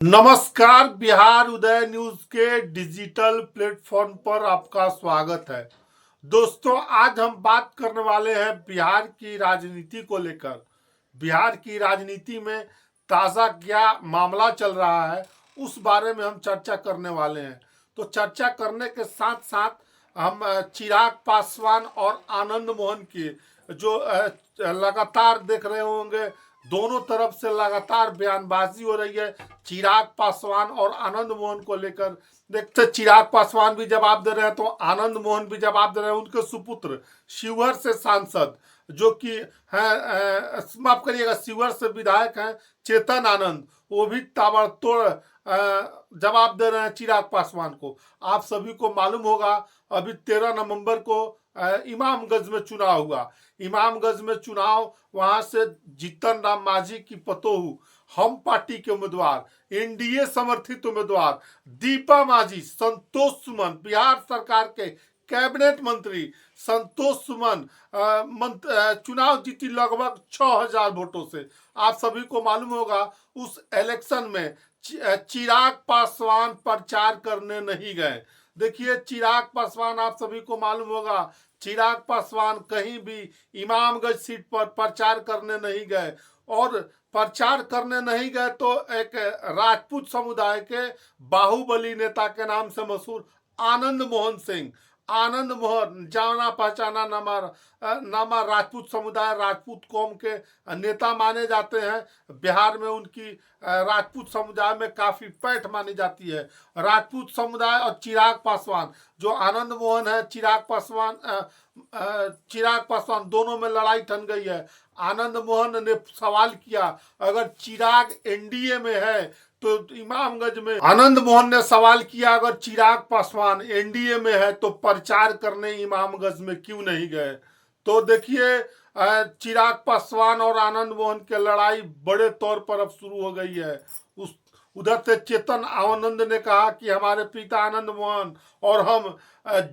नमस्कार, बिहार उदय न्यूज के digital platform पर आपका स्वागत है। दोस्तों, आज हम बात करने वाले हैं बिहार की राजनीति को लेकर। बिहार की राजनीति में ताज़ा क्या मामला चल रहा है, उस बारे में हम चर्चा करने वाले हैं। तो चर्चा करने के साथ साथ हम चिराग पासवान और आनंद मोहन की जो लगातार देख रहे होंगे, दोनों तरफ से लगातार बयानबाजी हो रही है चिराग पासवान और आनंद मोहन को लेकर। देखते चिराग पासवान भी जवाब दे रहे हैं तो आनंद मोहन भी जवाब दे रहे हैं। उनके सुपुत्र शिवहर से सांसद जो कि हैं, माफ करिएगा, शिवहर से विधायक हैं चेतन आनंद, वो भी ताबड़तोड़ जवाब दे रहे हैं चिराग पासवान को। आप सभी को मालूम होगा, अभी 13 नवंबर को इमामगंज में चुनाव हुआ। इमामगंज में चुनाव, वहां से जीतन राम मांझी की पतोहू, हम पार्टी के उम्मीदवार, एनडीए समर्थित उम्मीदवार दीपा मांझी, संतोष सुमन, बिहार सरकार के कैबिनेट मंत्री संतोष सुमन चुनाव जीती लगभग 6000 वोटों से। आप सभी को मालूम होगा, उस इलेक्शन में चिराग पासवान प्रचार करने नहीं गए। देखिए, चिराग पासवान, आप सभी को मालूम होगा, चिराग पासवान कहीं भी इमामगंज सीट पर प्रचार करने नहीं गए। और प्रचार करने नहीं गए तो एक राजपूत समुदाय के बाहुबली नेता के नाम से मशहूर आनंद मोहन सिंह, आनंद मोहन जाना पहचाना नामा राजपूत समुदाय, राजपूत कौम के नेता माने जाते हैं। बिहार में उनकी राजपूत समुदाय में काफी पैठ मानी जाती है। राजपूत समुदाय और चिराग पासवान, जो आनंद मोहन है, चिराग पासवान दोनों में लड़ाई ठन गई है। आनंद मोहन ने सवाल किया, अगर चिराग एनडीए में है तो इमामगंज में, आनंद मोहन ने सवाल किया, अगर चिराग पासवान एनडीए में है तो प्रचार करने इमामगंज में क्यों नहीं गए। तो देखिए, चिराग पासवान और आनंद मोहन की लड़ाई बड़े तौर पर अब शुरू हो गई है। उस उधर से चेतन आनंद ने कहा कि हमारे पिता आनंद मोहन और हम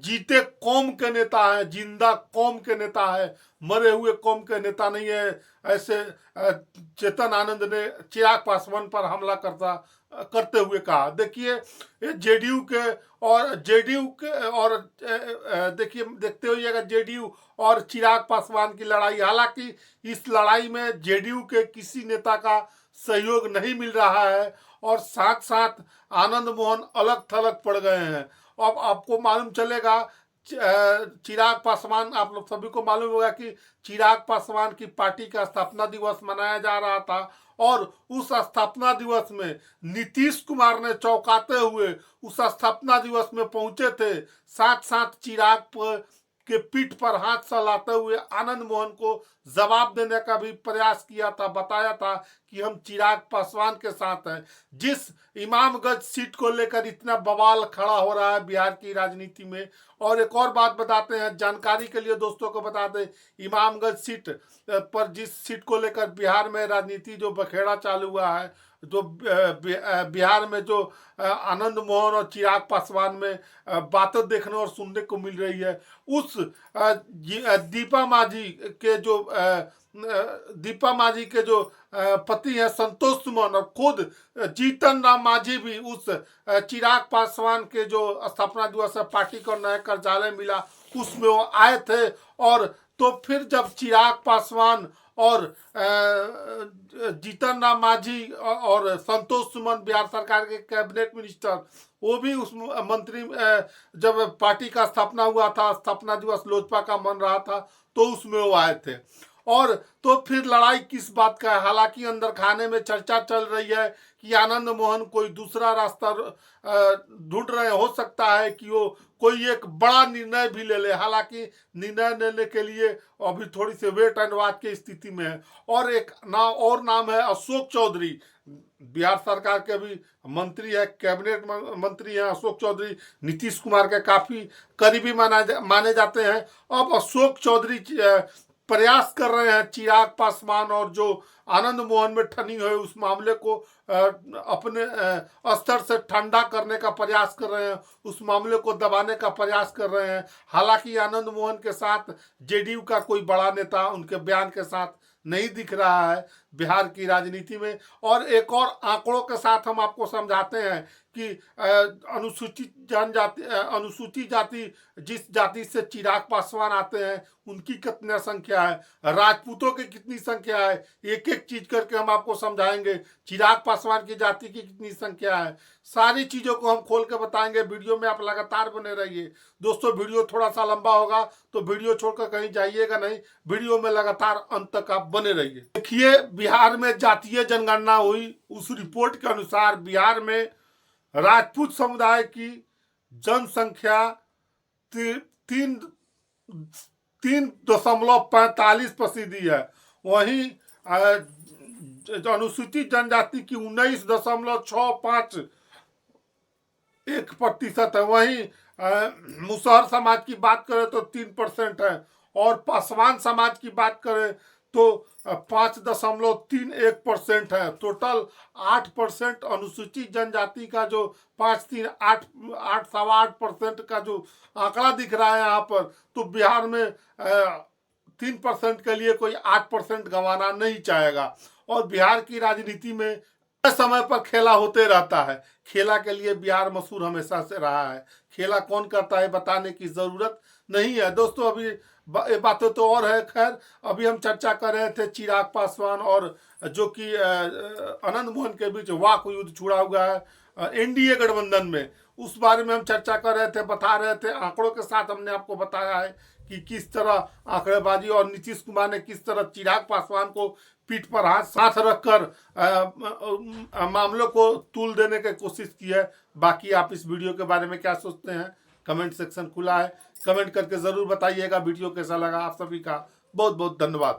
जीते कौम के नेता हैं, जिंदा कौम के नेता है, मरे हुए कौम के नेता नहीं है। ऐसे चेतन आनंद ने चिराग पासवान पर हमला करते हुए कहा। देखिए, ये देखिए, देखते होइएगा जेडीयू और चिराग पासवान की लड़ाई। हालांकि इस लड़ाई में जेडीयू के किसी नेता का सहयोग नहीं मिल रहा है और साथ साथ आनंद मोहन अलग थलग पड़ गए हैं। अब आपको मालूम चलेगा, चिराग पासवान, आप लोग सभी को मालूम होगा कि चिराग पासवान की पार्टी का स्थापना दिवस मनाया जा रहा था और उस स्थापना दिवस में नीतीश कुमार ने चौंकाते हुए उस स्थापना दिवस में पहुंचे थे। साथ साथ चिराग के पीठ पर हाथ सहलाते हुए आनंद मोहन को जवाब देने का भी प्रयास किया था, बताया था कि हम चिराग पासवान के साथ हैं। जिस इमामगंज सीट को लेकर इतना बवाल खड़ा हो रहा है बिहार की राजनीति में। और एक और बात बताते हैं, जानकारी के लिए दोस्तों को बता दें, इमामगंज सीट पर जिस सीट को लेकर बिहार में राजनीति जो बखेड़ा चालू हुआ है, जो बिहार में जो आनंद मोहन और चिराग पासवान में बातें देखने और सुनने को मिल रही है, उस दीपा मांझी के जो पति हैं संतोष सुमन, और खुद जीतन राम मांझी भी उस चिराग पासवान के जो स्थापना दिवस है, पार्टी को नया कार्यालय मिला, उसमें वो आए थे। और तो फिर जब चिराग पासवान और जीतन राम मांझी और संतोष सुमन, बिहार सरकार के कैबिनेट मिनिस्टर, वो भी उस मंत्री, जब पार्टी का स्थापना हुआ था, स्थापना दिवस लोजपा का मन रहा था, तो उसमें वो आए थे। और तो फिर लड़ाई किस बात का है। हालांकि अंदर खाने में चर्चा चल रही है कि आनंद मोहन कोई दूसरा रास्ता ढूंढ रहे, हो सकता है कि वो कोई एक बड़ा निर्णय भी ले ले। हालांकि निर्णय लेने के लिए अभी थोड़ी सी वेट एंड वॉच की स्थिति में है। और एक नाम है अशोक चौधरी, बिहार सरकार के भी मंत्री है, कैबिनेट मंत्री है अशोक चौधरी, नीतीश कुमार के काफी करीबी माने जाते हैं। अब अशोक चौधरी प्रयास कर रहे हैं चिराग पासवान और जो आनंद मोहन में ठनी हुई उस मामले को अपने स्तर से ठंडा करने का प्रयास कर रहे हैं, उस मामले को दबाने का प्रयास कर रहे हैं। हालांकि आनंद मोहन के साथ जेडीयू का कोई बड़ा नेता उनके बयान के साथ नहीं दिख रहा है। बिहार की राजनीति में। और एक और आंकड़ों के साथ हम आपको समझाते हैं कि अनुसूचित जाति जिस जाति से चिराग पासवान आते हैं उनकी कितना संख्या है, राजपूतों की कितनी संख्या है, एक एक चीज करके हम आपको समझाएंगे। चिराग पासवान की जाति की कितनी संख्या है, सारी चीजों को हम खोल के बताएंगे। वीडियो में आप लगातार बने रहिए दोस्तों। वीडियो थोड़ा सा लंबा होगा तो वीडियो छोड़कर कहीं जाइएगा नहीं, वीडियो में लगातार अंत तक आप बने रहिए। देखिए, बिहार में जातीय जनगणना हुई, उस रिपोर्ट के अनुसार बिहार में राजपूत समुदाय की जनसंख्या 3.45% है। वहीं अनुसूचित जनजाति की 19.65% है। वहीं मुसहर समाज की बात करें तो 3% है, और पासवान समाज की बात करें तो 5.31% है। टोटल 8% अनुसूचित जनजाति का जो 8.8% का जो आंकड़ा दिख रहा है यहाँ पर, तो बिहार में 3% के लिए कोई 8% गंवाना नहीं चाहेगा। और बिहार की राजनीति में समय पर खेला होते रहता है। खेला के लिए बिहार मशहूर हमेशा से रहा है। खेला कौन करता है बताने की जरूरत नहीं है दोस्तों। अभी ये बातें तो और है। खैर, अभी हम चर्चा कर रहे थे चिराग पासवान और जो कि आनंद मोहन के बीच वाक युद्ध छुड़ा हुआ है एनडीए गठबंधन में, उस बारे में हम चर्चा कर रहे थे, बता रहे थे। आंकड़ों के साथ हमने आपको बताया है कि किस तरह आंकड़ेबाजी और नीतीश कुमार ने किस तरह चिराग पासवान को पीठ पर हाथ साथ रखकर मामलों को तूल देने की कोशिश की है। बाकी आप इस वीडियो के बारे में क्या सोचते हैं, कमेंट सेक्शन खुला है, कमेंट करके जरूर बताइएगा। वीडियो कैसा लगा। आप सभी का बहुत बहुत धन्यवाद।